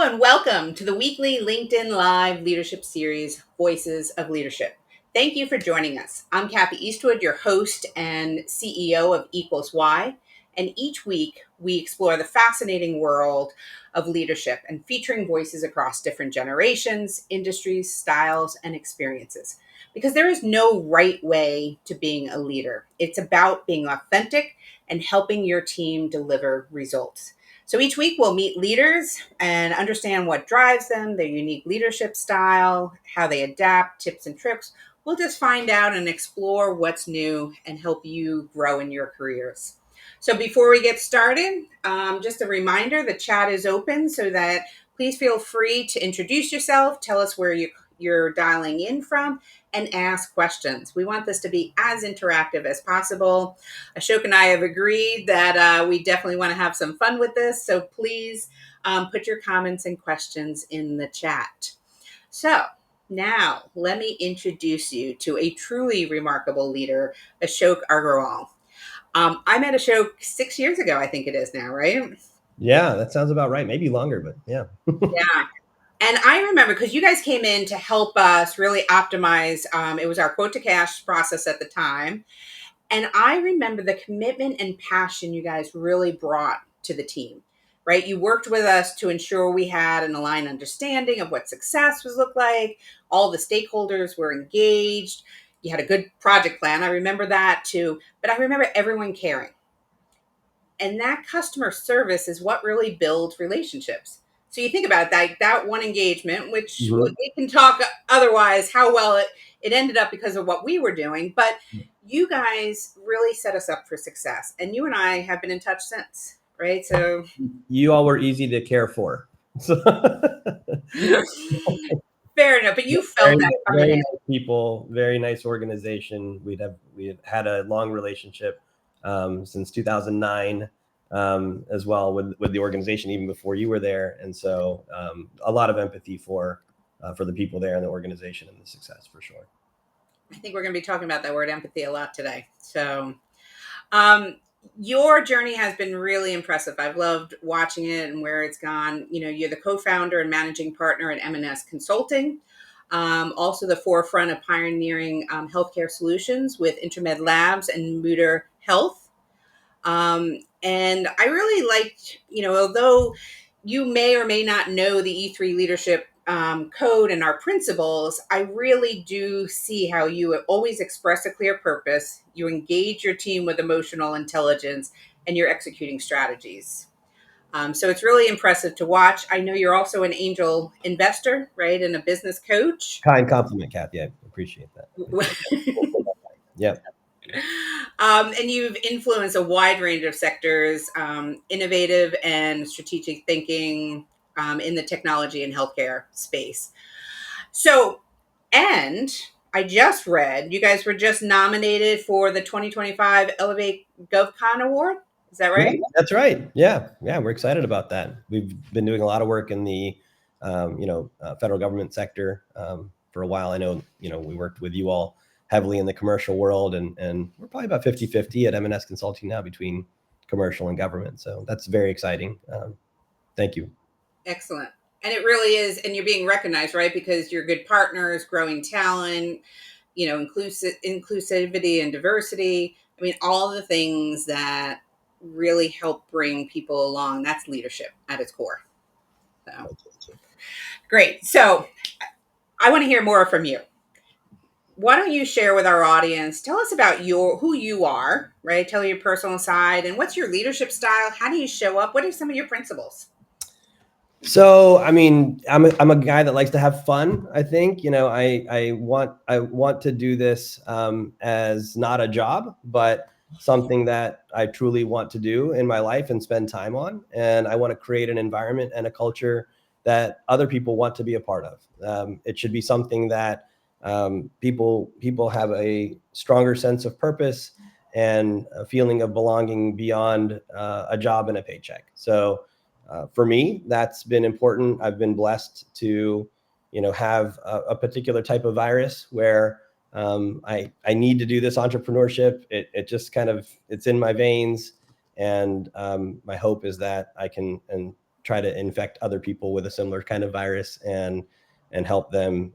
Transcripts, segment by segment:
and welcome to the weekly LinkedIn Live leadership series, Voices of Leadership. Thank you for joining us. I'm Kathy Eastwood, your host and CEO of Equals Y, and each week we explore the fascinating world of leadership and featuring voices across different generations, industries, styles, and experiences. Because there is no right way to being a leader. It's about being authentic and helping your team deliver results. So each week we'll meet leaders and understand what drives them, their unique leadership style, how they adapt, tips and tricks. We'll just find out and explore what's new and help you grow in your careers. So before we get started, just a reminder, the chat is open so that please feel free to introduce yourself, tell us where you're dialing in from, and ask questions. We want this to be as interactive as possible. Ashok and I have agreed that we definitely want to have some fun with this. So please put your comments and questions in the chat. So now let me introduce you to a truly remarkable leader, Ashok Aggarwal. I met Ashok 6 years ago, I think it is now, right? Yeah, that sounds about right. Maybe longer, but yeah. Yeah. And I remember because you guys came in to help us really optimize, it was our quote to cash process at the time. And I remember the commitment and passion you guys really brought to the team, right? You worked with us to ensure we had an aligned understanding of what success was look like. All the stakeholders were engaged. You had a good project plan. I remember that too. But I remember everyone caring. And that customer service is what really builds relationships. So you think about that one engagement, which we can talk otherwise how well it ended up because of what we were doing, but you guys really set us up for success. And you and I have been in touch since, right? So you all were easy to care for. Fair enough, but you felt that coming very in. Nice people, very nice organization. We have had a long relationship since 2009 as well with the organization, even before you were there. And so a lot of empathy for the people there and the organization and the success for sure. I think we're going to be talking about that word empathy a lot today. So your journey has been really impressive. I've loved watching it and where it's gone. You know, you're the co-founder and managing partner at M&S Consulting. Also the forefront of pioneering healthcare solutions with Intermed Labs and Mutter Health. And I really liked, although you may or may not know the E3 leadership code and our principles, I really do see how you always express a clear purpose, you engage your team with emotional intelligence, and you're executing strategies. So it's really impressive to watch. I know you're also an angel investor, right? And a business coach. Kind compliment, Kathy. I appreciate that. Yeah. And you've influenced a wide range of sectors, innovative and strategic thinking in the technology and healthcare space. So, and I just read you guys were just nominated for the 2025 Elevate GovCon Award. Is that right? Yeah, that's right. Yeah. We're excited about that. We've been doing a lot of work in the, federal government sector for a while. I know, we worked with you all heavily in the commercial world, and we're probably about 50-50 at M&S Consulting now between commercial and government. So that's very exciting. Thank you. Excellent. And it really is. And you're being recognized, right? Because you're good partners, growing talent, inclusivity and diversity. I mean, all the things that really help bring people along. That's leadership at its core. So great. So I want to hear more from you. Why don't you share with our audience? Tell us about who you are, right? Tell your personal side and what's your leadership style? How do you show up? What are some of your principles? So, I mean, I'm a guy that likes to have fun. I think, I want to do this as not a job, but something that I truly want to do in my life and spend time on. And I want to create an environment and a culture that other people want to be a part of. It should be something that people have a stronger sense of purpose and a feeling of belonging beyond a job and a paycheck. So for me, that's been important. I've been blessed to, have a particular type of virus where I need to do this entrepreneurship. It just kind of, it's in my veins. And my hope is that I can try to infect other people with a similar kind of virus and help them,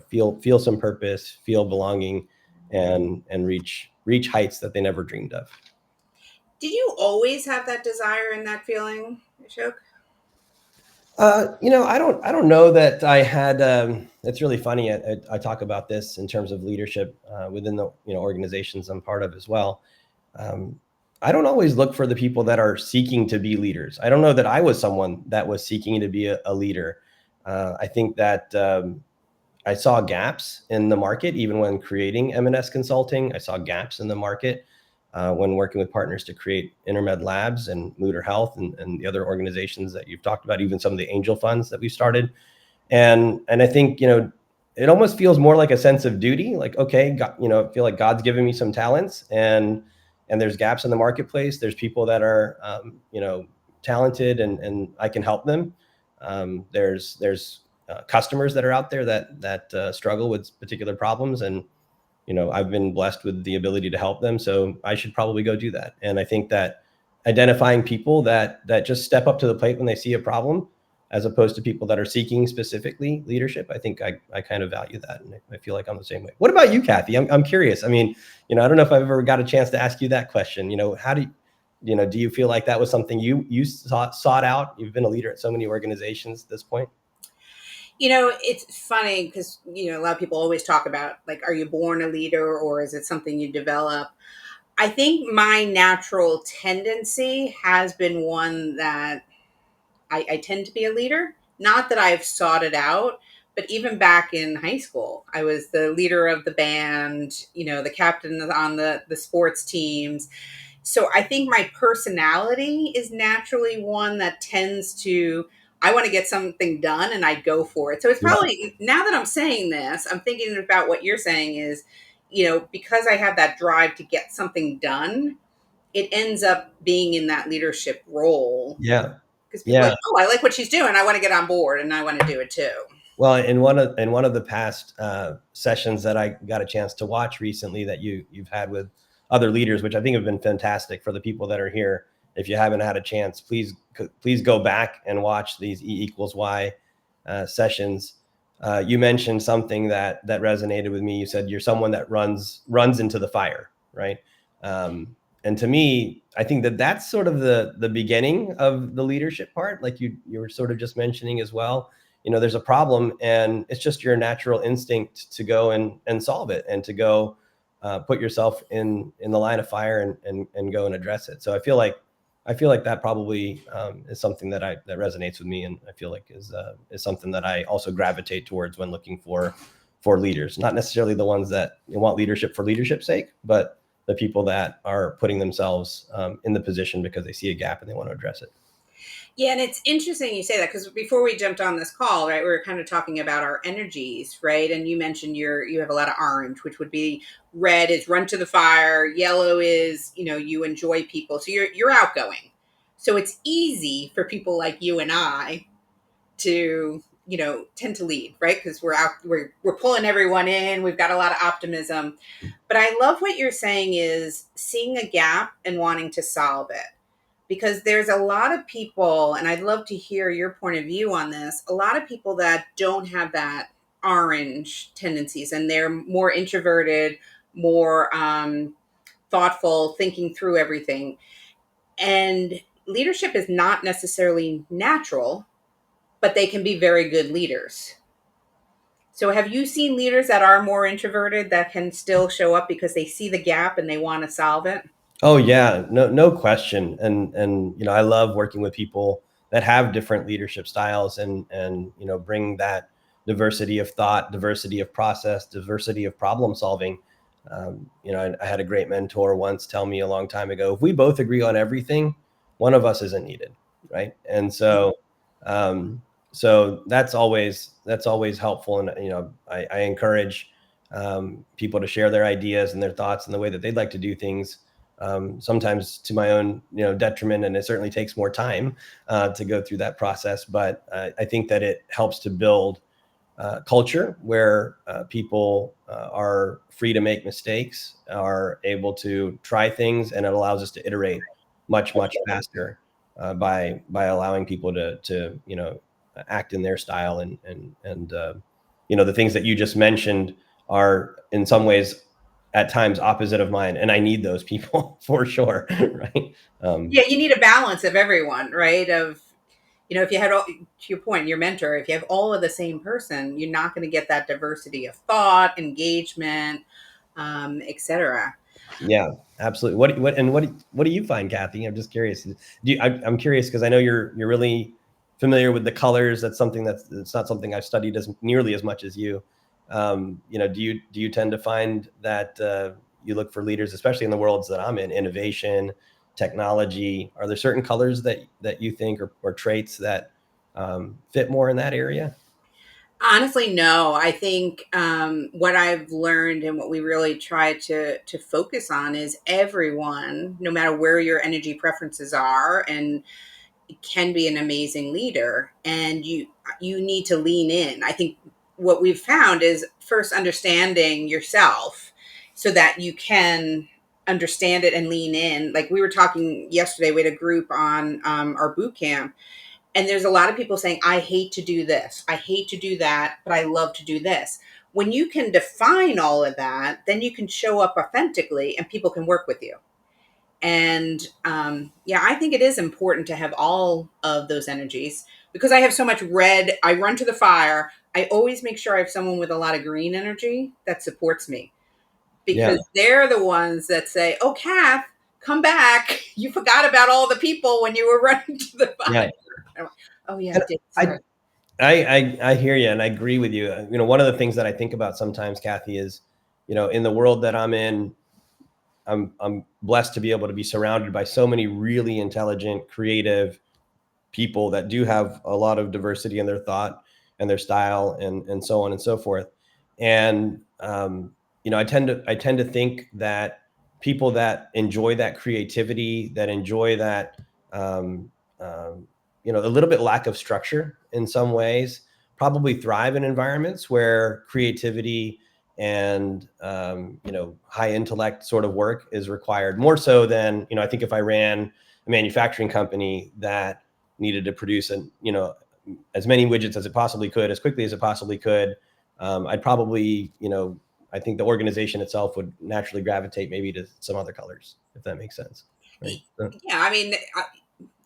feel some purpose, feel belonging, and reach heights that they never dreamed of. Did you always have that desire and that feeling, Ashok? I don't know that I had. It's really funny. I talk about this in terms of leadership within the organizations I'm part of as well. Um, I don't always look for the people that are seeking to be leaders. I don't know that I was someone that was seeking to be a leader. I think that I saw gaps in the market, even when creating M&S Consulting. I saw gaps in the market when working with partners to create Intermed Labs and Mooder Health and the other organizations that you've talked about, even some of the angel funds that we started. And I think, it almost feels more like a sense of duty. Like, okay, God, I feel like God's given me some talents, and there's gaps in the marketplace. There's people that are, talented, and I can help them. There's customers that are out there that struggle with particular problems, and I've been blessed with the ability to help them, so I should probably go do that. And I think that identifying people that just step up to the plate when they see a problem, as opposed to people that are seeking specifically leadership, I think I kind of value that, and I feel like I'm the same way. What about you, Kathy? I'm curious. I mean, I don't know if I've ever got a chance to ask you that question. How do you feel like that was something you sought out? You've been a leader at so many organizations at this point. It's funny because, a lot of people always talk about, like, are you born a leader or is it something you develop? I think my natural tendency has been one that I tend to be a leader. Not that I've sought it out, but even back in high school, I was the leader of the band, the captain on the sports teams. So I think my personality is naturally one that tends to, I want to get something done and I go for it. So it's Yeah. probably, now that I'm saying this, I'm thinking about what you're saying is, because I have that drive to get something done, it ends up being in that leadership role Yeah. because people are Yeah. like, oh, I like what she's doing. I want to get on board and I want to do it too. Well, in one of the past sessions that I got a chance to watch recently that you've had with other leaders, which I think have been fantastic for the people that are here. If you haven't had a chance, please go back and watch these E=Y sessions. You mentioned something that resonated with me. You said you're someone that runs into the fire, right? And to me, I think that's sort of the beginning of the leadership part, like you were sort of just mentioning as well. There's a problem, and it's just your natural instinct to go and solve it, and to go put yourself in the line of fire and go and address it. So I feel like that probably is something that resonates with me, and I feel like is something that I also gravitate towards when looking for leaders. Not necessarily the ones that want leadership for leadership's sake, but the people that are putting themselves in the position because they see a gap and they want to address it. Yeah, and it's interesting you say that because before we jumped on this call, right, we were kind of talking about our energies, right? And you mentioned you have a lot of orange, which would be red is run to the fire, yellow is you enjoy people, so you're outgoing. So it's easy for people like you and I to tend to lead, right? Because we're pulling everyone in. We've got a lot of optimism, but I love what you're saying is seeing a gap and wanting to solve it because there's a lot of people, and I'd love to hear your point of view on this, a lot of people that don't have that orange tendencies and they're more introverted, more thoughtful, thinking through everything. And leadership is not necessarily natural, but they can be very good leaders. So have you seen leaders that are more introverted that can still show up because they see the gap and they want to solve it? Oh yeah, no question. And I love working with people that have different leadership styles and bring that diversity of thought, diversity of process, diversity of problem solving. I had a great mentor once tell me a long time ago, if we both agree on everything, one of us isn't needed, right? And um, so that's always helpful. And I encourage people to share their ideas and their thoughts and the way that they'd like to do things, sometimes to my own detriment, and it certainly takes more time to go through that process. But I think that it helps to build culture where people are free to make mistakes, are able to try things, and it allows us to iterate much faster. by allowing people to act in their style, and the things that you just mentioned are in some ways at times opposite of mine, and I need those people for sure. Right. Yeah, you need a balance of everyone, right? Of, if you had all, to your point, your mentor, if you have all of the same person, you're not going to get that diversity of thought, engagement, etc. Yeah, absolutely. What do you find, Kathy? I'm just curious. I'm curious because I know you're really familiar with the colors. That's something it's not something I've studied as nearly as much as you. Do you tend to find that you look for leaders, especially in the worlds that I'm in, innovation, technology? Are there certain colors that you think or traits that fit more in that area? Honestly, no. I think what I've learned and what we really try to focus on is everyone, no matter where your energy preferences are, and can be an amazing leader. And you need to lean in. I think what we've found is first understanding yourself so that you can understand it and lean in. Like we were talking yesterday, we had a group on our boot camp, and there's a lot of people saying, I hate to do this, I hate to do that, but I love to do this. When you can define all of that, then you can show up authentically and people can work with you. And yeah, I think it is important to have all of those energies because I have so much red. I run to the fire. I always make sure I have someone with a lot of green energy that supports me Yeah, because they're the ones that say, oh, Kath, come back. You forgot about all the people when you were running to the yeah. fire. Oh, yeah, I And did. I Sorry. I hear you, and I agree with you. One of the things that I think about sometimes, Kathy, is in the world that I'm in, I'm blessed to be able to be surrounded by so many really intelligent, creative people that do have a lot of diversity in their thought and their style, and so on and so forth. And I tend to think that people that enjoy that creativity, that enjoy that, um, a little bit lack of structure in some ways, probably thrive in environments where creativity and high intellect sort of work is required more so than I think if I ran a manufacturing company that needed to produce as many widgets as it possibly could, as quickly as it possibly could, I'd probably, I think the organization itself would naturally gravitate maybe to some other colors, if that makes sense. Right. So, Yeah, I mean,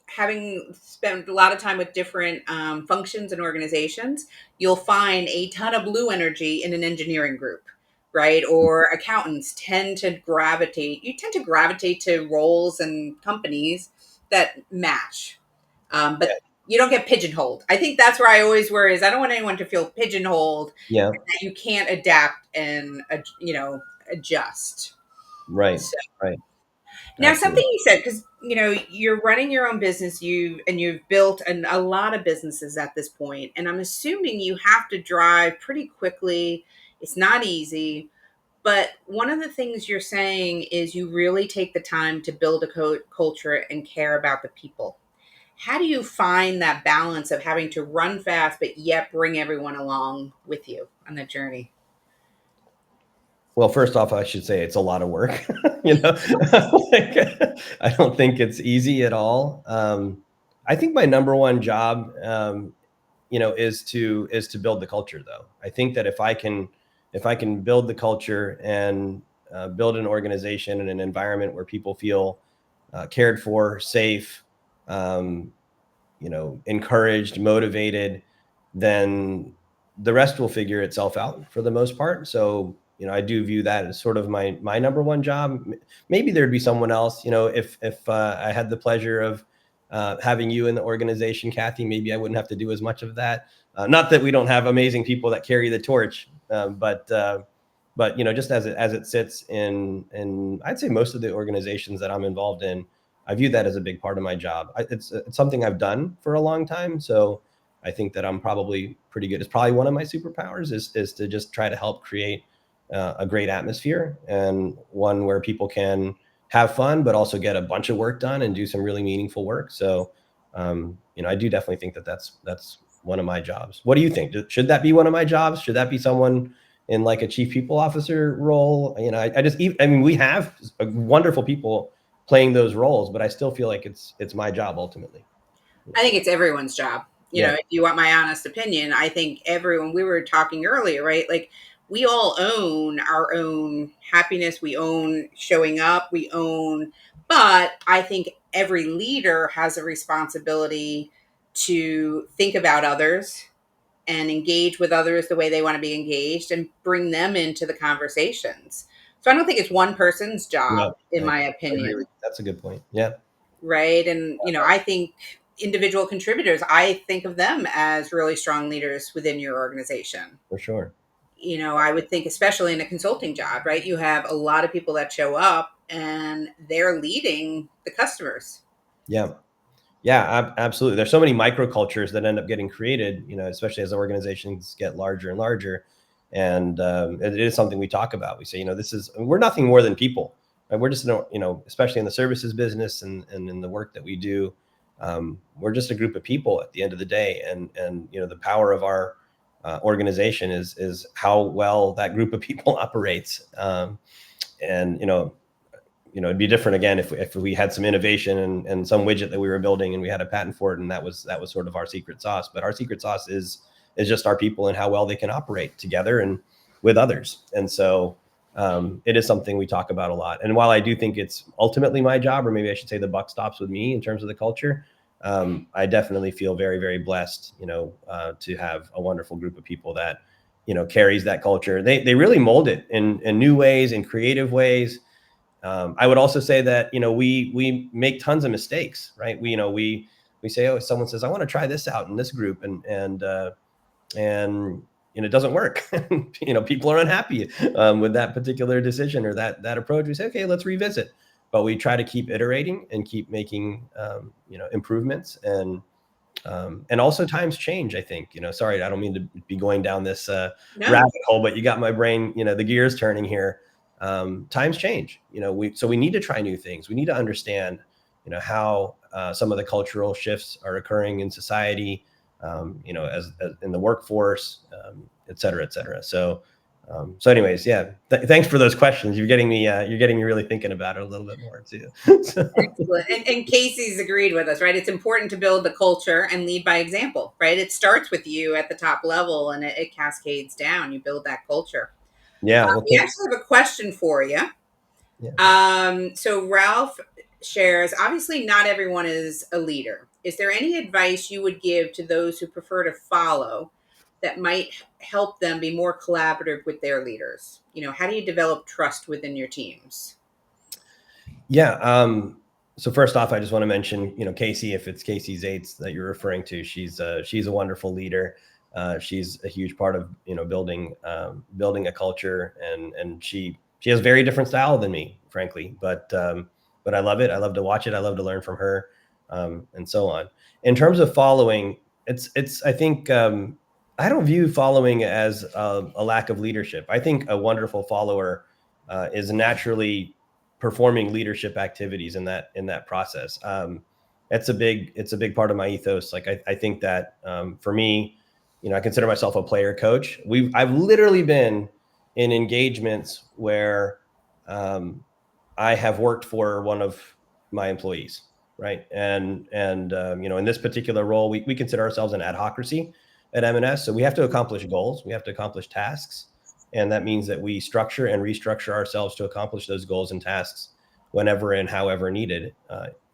having spent a lot of time with different functions and organizations, you'll find a ton of blue energy in an engineering group, right? Or accountants tend to gravitate. You tend to gravitate to roles and companies that match, yeah. but you don't get pigeonholed. I think that's where I always worry is I don't want anyone to feel pigeonholed Yeah. that you can't adapt and adjust. Right. So Right. now, something Absolutely. you said, because you're running your own business, you've built a lot of businesses at this point, and I'm assuming you have to drive pretty quickly. It's not easy, but one of the things you're saying is you really take the time to build a culture and care about the people. How do you find that balance of having to run fast but yet bring everyone along with you on the journey? Well, first off, I should say it's a lot of work. you know, like, I don't think it's easy at all. I think my number one job, is to build the culture. Though I think that if I can build the culture and build an organization and an environment where people feel cared for, safe, um, encouraged, motivated, then the rest will figure itself out for the most part. So, I do view that as sort of my number one job. Maybe there'd be someone else, if I had the pleasure of having you in the organization, Kathy, maybe I wouldn't have to do as much of that. Not that we don't have amazing people that carry the torch, but just as it sits in I'd say most of the organizations that I'm involved in, I view that as a big part of my job. It's something I've done for a long time, so I think that I'm probably pretty good. It's probably one of my superpowers is to just try to help create a great atmosphere, and one where people can have fun, but also get a bunch of work done and do some really meaningful work. So, I do definitely think that that's one of my jobs. What do you think? Should that be one of my jobs? Should that be someone in like a chief people officer role? I mean, we have wonderful people playing those roles, but I still feel like it's my job ultimately. I think it's everyone's job. Yeah, If you want my honest opinion, I think everyone, we were talking earlier, right? Like we all own our own happiness. We own showing up. We own, but I think every leader has a responsibility to think about others and engage with others the way they want to be engaged and bring them into the conversations. So I don't think it's one person's yeah, job, in I my agree with opinion, you. That's a good point. Yeah, right? And, I think individual contributors, I think of them as really strong leaders within your organization. for sure. I would think, especially in a consulting job, right? You have a lot of people that show up and they're leading the customers. Yeah. Yeah, absolutely. There's so many microcultures that end up getting created, especially as organizations get larger and larger. And it is something we talk about. We say, we're nothing more than people. Right? We're just, especially in the services business and in the work that we do, we're just a group of people at the end of the day. And the power of our organization is how well that group of people operates. And it'd be different again if we had some innovation and some widget that we were building and we had a patent for it, and that was sort of our secret sauce. But our secret sauce is just our people and how well they can operate together and with others. And so it is something we talk about a lot. And while I do think it's ultimately my job, or maybe I should say the buck stops with me in terms of the culture, I definitely feel very, very blessed, to have a wonderful group of people that carries that culture. They really mold it in new ways, in creative ways. I would also say that we make tons of mistakes, right? We say, oh, someone says, I want to try this out in this group, and it doesn't work. People are unhappy with that particular decision or that approach. We say, okay, let's revisit, but we try to keep iterating and keep making improvements. And also times change, I think. Sorry, I don't mean to be going down this No, rabbit hole, but you got my brain, the gears turning here. Times change. We need to try new things. We need to understand, how some of the cultural shifts are occurring in society, as in the workforce, et cetera, et cetera. So anyways, yeah. Thanks for those questions. You're getting me really thinking about it a little bit more too. So, excellent. And Casey's agreed with us, right? It's important to build the culture and lead by example, right? It starts with you at the top level and it cascades down. You build that culture. yeah. Well, We actually have a question for you. yeah. So Ralph shares, obviously not everyone is a leader. Is there any advice you would give to those who prefer to follow that might help them be more collaborative with their leaders? How do you develop trust within your teams? Yeah. So first off, I just want to mention, Casey, if it's Casey Zates that you're referring to, she's a wonderful leader. She's a huge part of, building a culture, and she has a very different style than me, frankly, but I love it. I love to watch it. I love to learn from her, and so on. In terms of following, I think, I don't view following as a lack of leadership. I think a wonderful follower is naturally performing leadership activities in that process. It's a big part of my ethos. Like I think that for me, I consider myself a player coach. I've literally been in engagements where I have worked for one of my employees, right? And in this particular role, we consider ourselves an adhocracy at M&S. So we have to accomplish goals, we have to accomplish tasks, and that means that we structure and restructure ourselves to accomplish those goals and tasks whenever and however needed,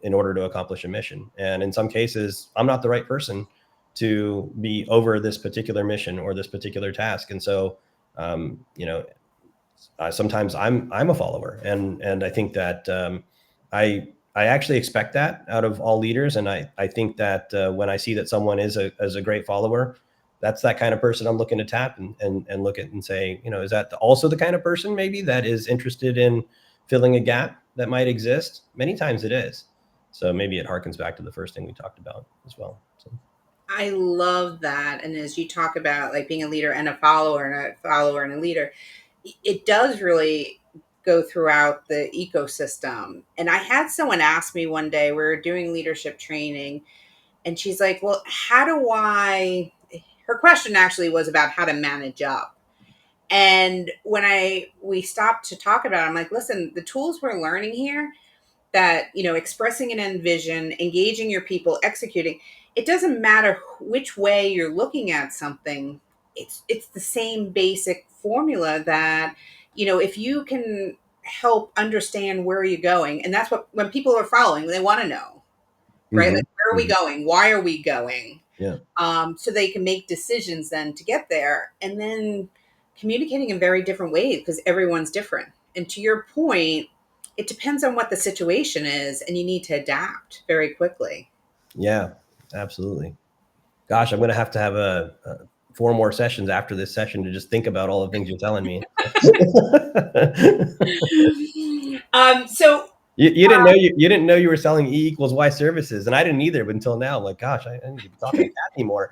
in order to accomplish a mission. And in some cases, I'm not the right person to be over this particular mission or this particular task, and so um, you know sometimes I'm a follower, and I think that I actually expect that out of all leaders, and I think that when I see that someone is a great follower, that's that kind of person I'm looking to tap and look at and say, is that also the kind of person maybe that is interested in filling a gap that might exist? Many times it is. So maybe it harkens back to the first thing we talked about as well. So. I love that. And as you talk about like being a leader and a follower and a follower and a leader, it does really go throughout the ecosystem. And I had someone ask me one day, we were doing leadership training, and she's like, well, how do I, her question actually was about how to manage up. And when we stopped to talk about it, I'm like, listen, the tools we're learning here, that, expressing an end vision, engaging your people, executing, it doesn't matter which way you're looking at something. It's the same basic formula that, if you can help understand where you're going, and that's what, when people are following, they want to know, right? Mm-hmm. Like, where are we Mm-hmm. going? Why are we going? Yeah. So they can make decisions then to get there, and then communicating in very different ways because everyone's different. And to your point, it depends on what the situation is, and you need to adapt very quickly. Yeah, absolutely. Gosh, I'm going to have four more sessions after this session to just think about all the things you're telling me. So You didn't know you didn't know you were selling E equals Y services, and I didn't either. But until now, I'm like, gosh, I need to be talking to Kathy more.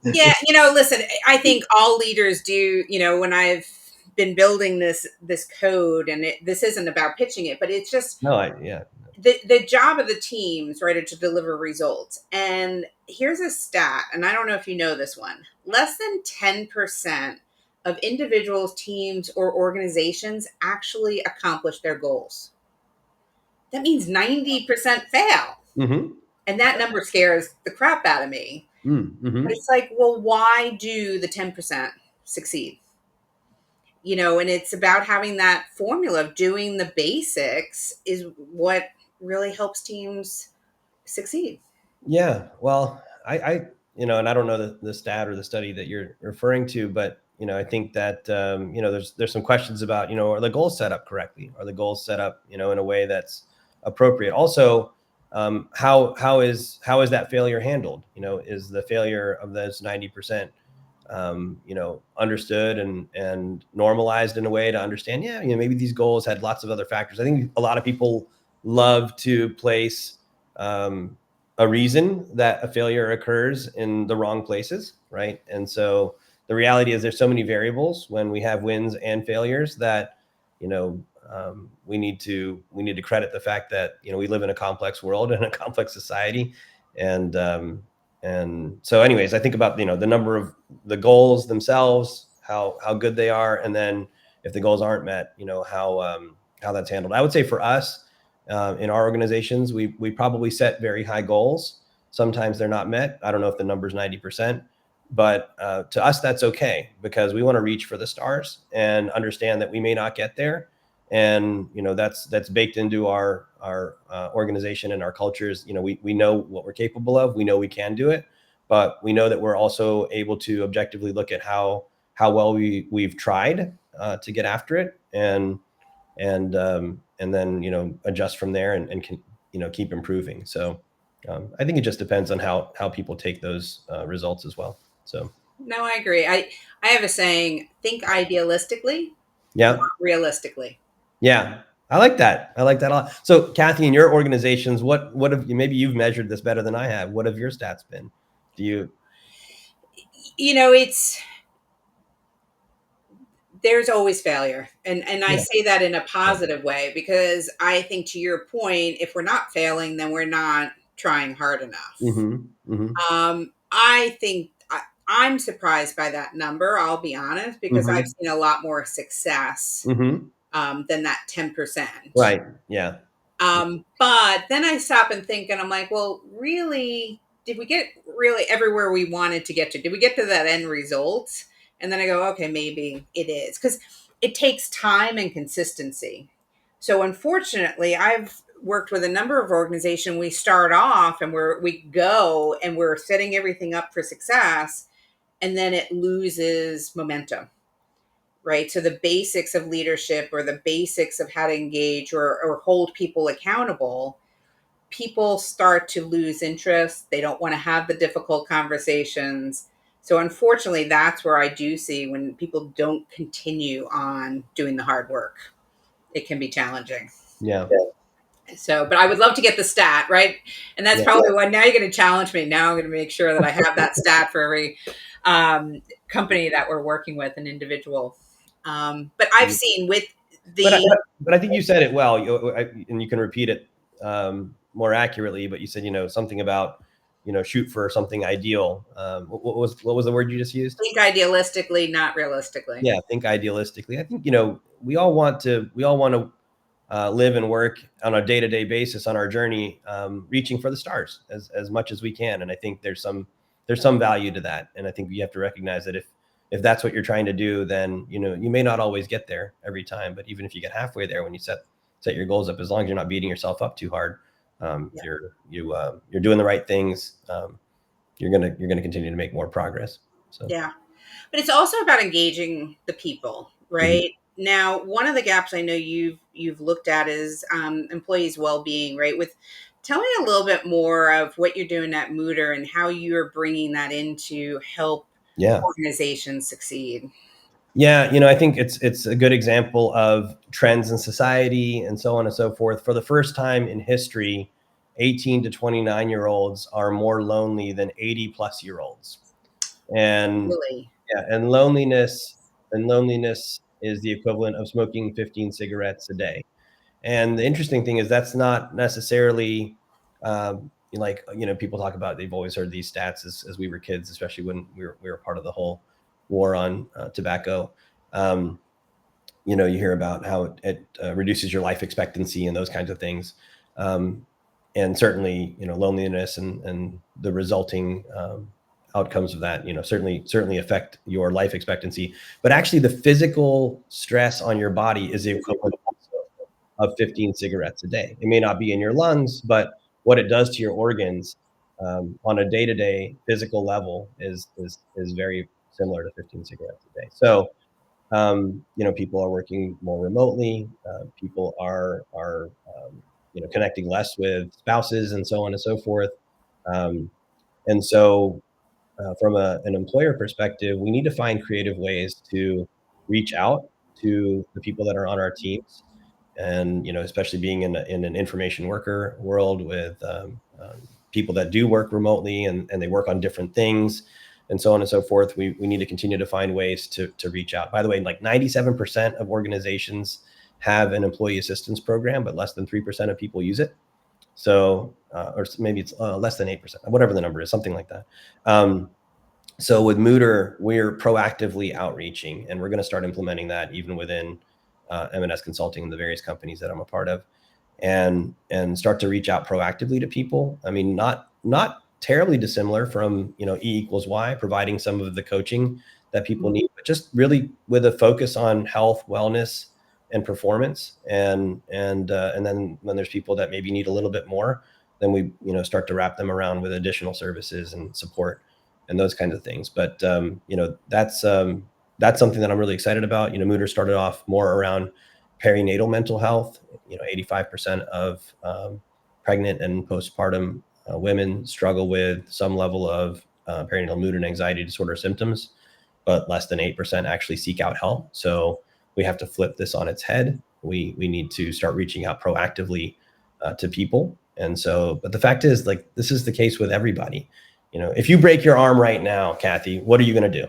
yeah, listen, I think all leaders do. When I've been building this code, and this isn't about pitching it, but it's just No, yeah. the job of the teams, right, are to deliver results. And here's a stat, and I don't know if you know this one. Less than 10% of individuals, teams, or organizations actually accomplish their goals. That means 90% fail. Mm-hmm. And that number scares the crap out of me. But Mm-hmm. it's like, well, why do the 10% succeed? And it's about having that formula of doing the basics is what really helps teams succeed. Yeah. Well, and I don't know the stat or the study that you're referring to, but I think that there's some questions about are the goals set up correctly? Are the goals set up in a way that's appropriate? Also, how is that failure handled? Is the failure of those 90% understood and normalized in a way to understand, yeah, maybe these goals had lots of other factors. I think a lot of people love to place a reason that a failure occurs in the wrong places, right? And so the reality is there's so many variables when we have wins and failures that, we need to credit the fact that, we live in a complex world and a complex society. And so anyways, I think about, the number of the goals themselves, how good they are. And then if the goals aren't met, how that's handled. I would say for us, in our organizations, we probably set very high goals. Sometimes they're not met. I don't know if the number's 90%, but to us, that's okay because we want to reach for the stars and understand that we may not get there. And, that's baked into our organization and our cultures. We know what we're capable of. We know we can do it, but we know that we're also able to objectively look at how well we've tried to get after it, and then adjust from there and can keep improving. So I think it just depends on how people take those results as well. So No, I agree. I have a saying: think idealistically, not yeah, realistically. yeah, I like that. I like that a lot. So Kathy, in your organizations, what have you? Maybe you've measured this better than I have. What have your stats been? Do you? It's there's always failure, and I Yeah. say that in a Yeah. positive way because I think, to your point, if we're not failing, then we're not trying hard enough. Mm-hmm. Mm-hmm. I think I'm surprised by that number. I'll be honest, because I've Mm-hmm. seen a lot more success Mm-hmm. than that 10%. Right. Yeah. But then I stop and think, and I'm like, well, really, did we get really everywhere we wanted to get to? Did we get to that end result? And then I go, okay, maybe it is, because it takes time and consistency. So unfortunately, I've worked with a number of organizations. We start off and we go and we're setting everything up for success, and then it loses momentum, right? So the basics of leadership, or the basics of how to engage or hold people accountable, people start to lose interest. They don't want to have the difficult conversations. So unfortunately, that's where I do see when people don't continue on doing the hard work, it can be challenging. Yeah. So, but I would love to get the stat, right? And that's Yeah. probably why now you're going to challenge me. Now I'm going to make sure that I have that stat for every company that we're working with, an individual. But I've seen with But I, the but I think you said it well, and you can repeat it more accurately. But you said something about shoot for something ideal. What was the word you just used? think idealistically, not realistically. Yeah, think idealistically. I think we all want to live and work on a day-to-day basis on our journey, reaching for the stars as much as we can. And I think there's some value to that. And I think you have to recognize that if that's what you're trying to do, then you may not always get there every time. But even if you get halfway there, when you set your goals up, as long as you're not beating yourself up too hard, Yeah. you're doing the right things. You're gonna continue to make more progress. So Yeah. But it's also about engaging the people, mhm. right? Now, one of the gaps I know you've looked at is employees' well-being, right? With tell me a little bit more of what you're doing at Mooter and how you're bringing that in to help Yeah. organizations succeed. Yeah, I think it's a good example of trends in society and so on and so forth. For the first time in history, 18 to 29-year-olds are more lonely than 80 plus year olds. And Really? yeah, and loneliness is the equivalent of smoking 15 cigarettes a day. And the interesting thing is that's not necessarily like people talk about. They've always heard these stats as we were kids, especially when we were part of the whole war on tobacco. Um, you hear about how it reduces your life expectancy and those kinds of things. Um, and certainly, loneliness and the resulting outcomes of that, certainly affect your life expectancy. But actually, the physical stress on your body is the equivalent of 15 cigarettes a day. It may not be in your lungs, but what it does to your organs on a day-to-day physical level is very similar to 15 cigarettes a day. So people are working more remotely. People are connecting less with spouses and so on and so forth. Um, and so, from an employer perspective, we need to find creative ways to reach out to the people that are on our teams, and especially being in an information worker world with people that do work remotely and they work on different things and so on and so forth. We need to continue to find ways to reach out. By the way, like 97% of organizations have an employee assistance program, but less than 3% of people use it. So, or maybe it's less than 8%, whatever the number is, something like that. So with Mooter, we're proactively outreaching, and we're going to start implementing that even within M&S Consulting and the various companies that I'm a part of, and start to reach out proactively to people. I mean, not terribly dissimilar from E equals Y, providing some of the coaching that people need, but just really with a focus on health, wellness, and performance. And then when there's people that maybe need a little bit more, then we start to wrap them around with additional services and support and those kinds of things. But that's something that I'm really excited about. Mooter started off more around perinatal mental health. 85% of pregnant and postpartum women struggle with some level of perinatal mood and anxiety disorder symptoms, but less than 8% actually seek out help. So we have to flip this on its head. We need to start reaching out proactively to people. And so, but the fact is, like, this is the case with everybody. If you break your arm right now, Kathy, what are you going to do?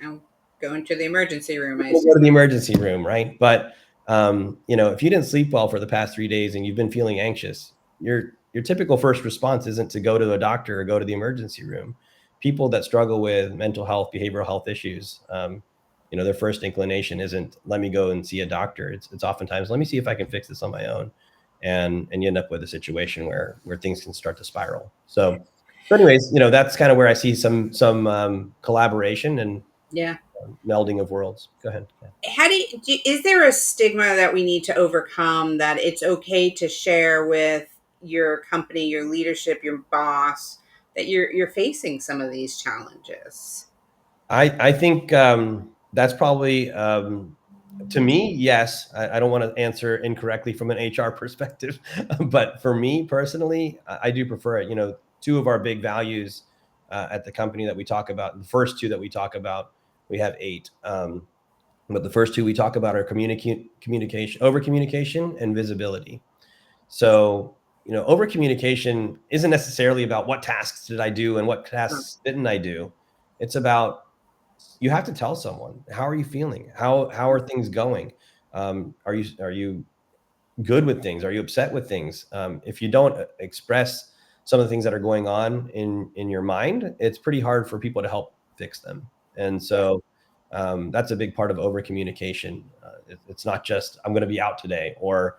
I'm going to the emergency room, I Go assume. to the emergency room, right? But if you didn't sleep well for the past 3 days and you've been feeling anxious, your typical first response isn't to go to a doctor or go to the emergency room. People that struggle with mental health, behavioral health issues, their first inclination isn't let me go and see a doctor. It's oftentimes let me see if I can fix this on my own, and you end up with a situation where things can start to spiral. So anyways, that's kind of where I see some collaboration and Yeah. melding of worlds. Go ahead. Yeah. How is there a stigma that we need to overcome that it's okay to share with your company, your leadership, your boss that you're facing some of these challenges? I think that's probably to me, yes. I don't want to answer incorrectly from an HR perspective, but for me personally, I do prefer it. Two of our big values at the company that we talk about, the first two that we talk about, we have eight. But the first two we talk about are communication, over communication, and visibility. So, over communication isn't necessarily about what tasks did I do and what tasks didn't I do. It's about you have to tell someone, how are you feeling? How are things going? Are you good with things? Are you upset with things? If you don't express some of the things that are going on in your mind, it's pretty hard for people to help fix them. And so That's a big part of over communication. It's not just I'm going to be out today, or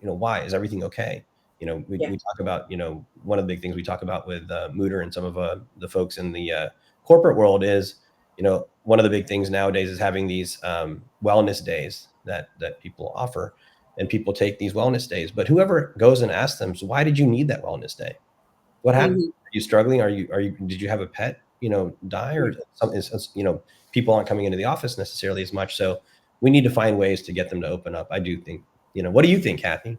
why is everything okay? Yeah. We talk about one of the big things we talk about with Mooter and some of the folks in the corporate world is one of the big things nowadays is having these wellness days that people offer, and people take these wellness days. But whoever goes and asks them, so why did you need that wellness day? What happened? Mhm. Are you struggling? Did you have a pet, die, Yeah. or something? People aren't coming into the office necessarily as much. So we need to find ways to get them to open up. I do think, what do you think, Kathy?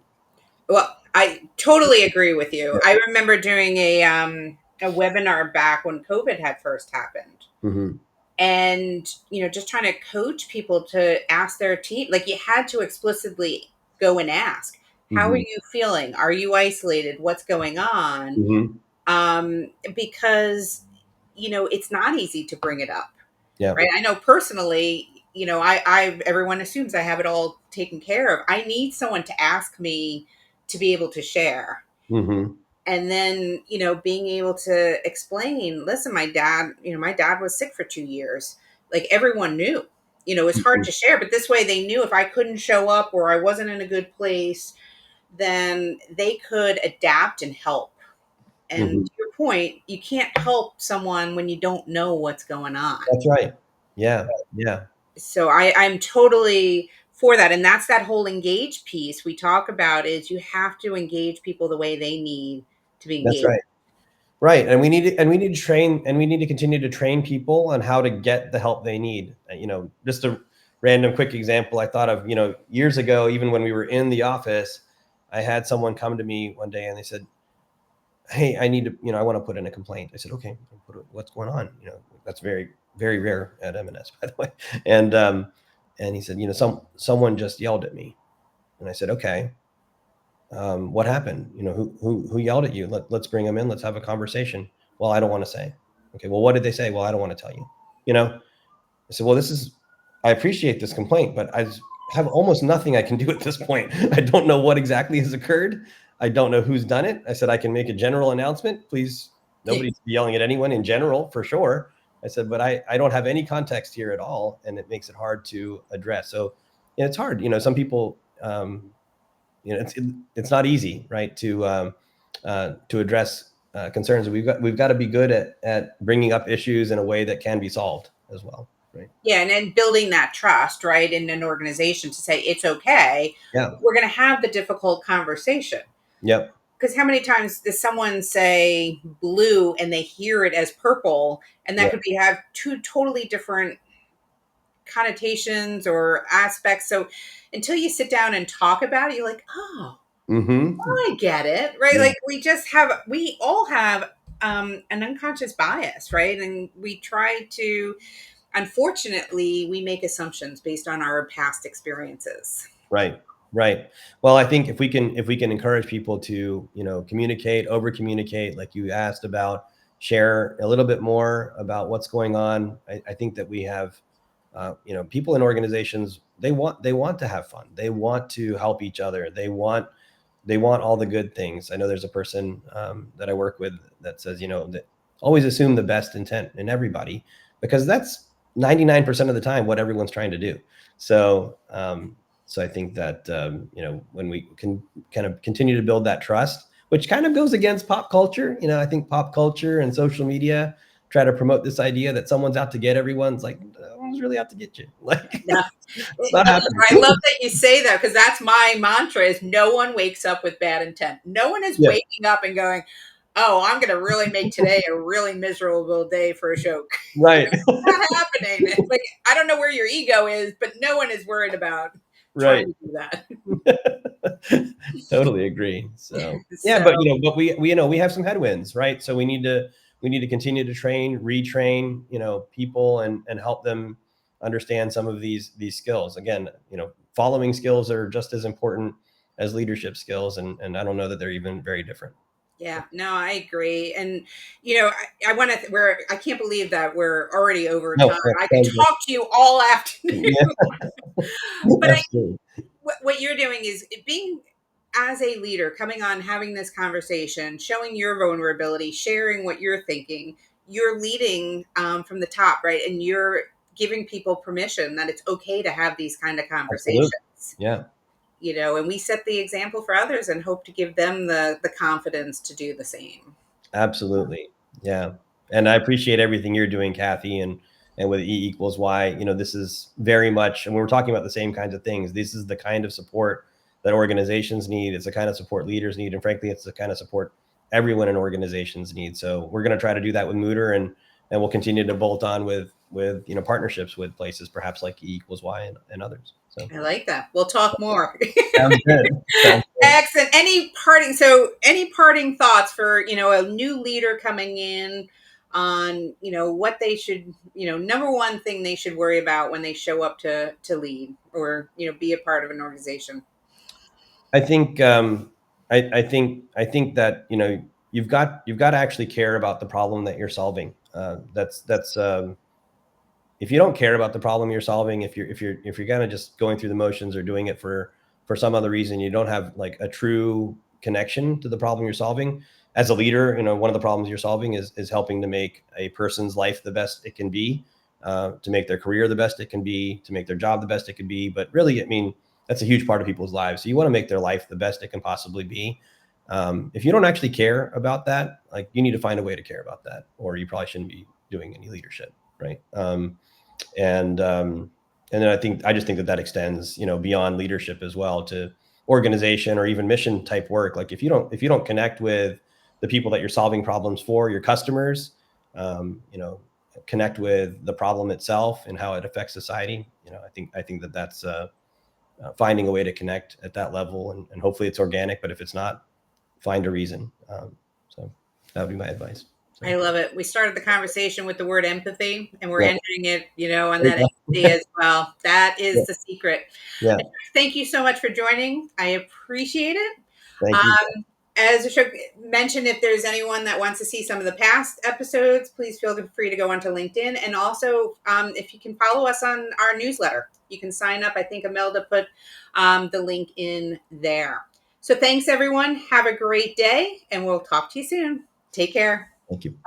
Well, I totally agree with you. Yeah. I remember doing a webinar back when COVID had first happened, Mm-hmm. and just trying to coach people to ask their team, like, you had to explicitly go and ask, how are Mm-hmm. you feeling, are you isolated, what's going on? Mm-hmm. Because it's not easy to bring it up, Yeah. right? I know personally, I everyone assumes I have it all taken care of. I need someone to ask me to be able to share, Mm-hmm. and then being able to explain, listen, my dad was sick for 2 years. Like, everyone knew. It's hard Mm-hmm. to share, but this way they knew if I couldn't show up or I wasn't in a good place, then they could adapt and help. And Mm-hmm. to your point, you can't help someone when you don't know what's going on. That's right. Yeah. Yeah. So I'm totally for that. And that's that whole engage piece we talk about, is you have to engage people the way they need to be That's engaged. right. Right. And we need to train, and we need to continue to train people on how to get the help they need. Just a random quick example I thought of, years ago, even when we were in the office, I had someone come to me one day and they said, "Hey, I need to, I want to put in a complaint." I said, "Okay, what's going on?" That's very, very rare at M&S, by the way. And and he said, someone just yelled at me. And I said, "Okay, what happened? Who yelled at you? Let's bring them in. Let's have a conversation." Well, I don't want to say. Okay, well, what did they say? Well, I don't want to tell you. You know, I said, well, I appreciate this complaint, but I have almost nothing I can do at this point. I don't know what exactly has occurred. I don't know who's done it. I said, I can make a general announcement. Please, nobody's yelling at anyone in general, for sure. I said, but I don't have any context here at all. And it makes it hard to address. So it's hard. Some people, it's not easy, right, to address concerns. We've got to be good at bringing up issues in a way that can be solved as well, right? Yeah, and then building that trust, right, in an organization to say it's okay. Yeah. We're going to have the difficult conversation. Yep. Because how many times does someone say blue and they hear it as purple, and that Yeah. could have two totally different connotations or aspects. So until you sit down and talk about it, you're like, oh, Mm-hmm. I get it, right? Yeah. Like, we all have an unconscious bias, right? And we try to, unfortunately, we make assumptions based on our past experiences. Right. Right. Well, I think if we can encourage people to, communicate, over communicate, like you asked about, share a little bit more about what's going on. I think that we have, people in organizations, they want to have fun. They want to help each other. They want all the good things. I know there's a person that I work with that says, that always assume the best intent in everybody, because that's 99% of the time what everyone's trying to do. So I think that when we can kind of continue to build that trust, which kind of goes against pop culture. I think pop culture and social media try to promote this idea that someone's out to get everyone's like, no one's really out to get you. Like, No, it's not happening. I love that you say that, because that's my mantra: is no one wakes up with bad intent. No one is Yeah. waking up and going, oh, I'm going to really make today a really miserable day for Ashok. Right. Not happening. It's like, I don't know where your ego is, but no one is worried about trying Right. to do that. Totally agree. So yeah, So, but we have some headwinds, right? So we need to continue to train, retrain, people, and help them understand some of these skills. Again, following skills are just as important as leadership skills, and I don't know that they're even very different. yeah, no, I agree. And, I want to, I can't believe that we're already over No, time. that I could sounds good. talk to you all afternoon. Yeah, But absolutely. what you're doing is being, as a leader, coming on, having this conversation, showing your vulnerability, sharing what you're thinking. You're leading from the top, right? And you're giving people permission that it's okay to have these kind of Absolutely. conversations. Yeah. And we set the example for others and hope to give them the confidence to do the same. Absolutely. Yeah. And I appreciate everything you're doing, Kathy, and with E equals Y. This is very much, and we were talking about the same kinds of things. This is the kind of support that organizations need. It's the kind of support leaders need, and frankly, it's the kind of support everyone in organizations need. So we're going to try to do that with Mooter, and we'll continue to bolt on with partnerships with places perhaps like E equals Y and others. So I like that. We'll talk more. sounds good. Sounds good. Excellent. Any parting thoughts for, a new leader coming in on, what they should, number one thing they should worry about when they show up to lead or, be a part of an organization? I think I think that you've got to actually care about the problem that you're solving. That's if you don't care about the problem you're solving, if you're kind of just going through the motions or doing it for some other reason, you don't have like a true connection to the problem you're solving. As a leader, one of the problems you're solving is helping to make a person's life the best it can be, to make their career the best it can be, to make their job the best it can be. But really, I mean, that's a huge part of people's lives. So you want to make their life the best it can possibly be. If you don't actually care about that, like you need to find a way to care about that, or you probably shouldn't be doing any leadership, right? And then I just think that extends beyond leadership as well to organization or even mission type work. Like if you don't connect with the people that you're solving problems for, your customers, connect with the problem itself and how it affects society. I think that's finding a way to connect at that level, and hopefully it's organic. But if it's not, find a reason. So that would be my advice. So, I love it. We started the conversation with the word empathy, and we're yeah, entering it, on there you that empathy go. as well. That Yeah, is the secret. yeah. Thank you so much for joining. I appreciate it. Thank you. Um, as Ashok mentioned, if there's anyone that wants to see some of the past episodes, please feel free to go onto LinkedIn. And also, if you can follow us on our newsletter, you can sign up. I think Imelda put the link in there. So thanks, everyone. Have a great day, and we'll talk to you soon. Take care. Thank you.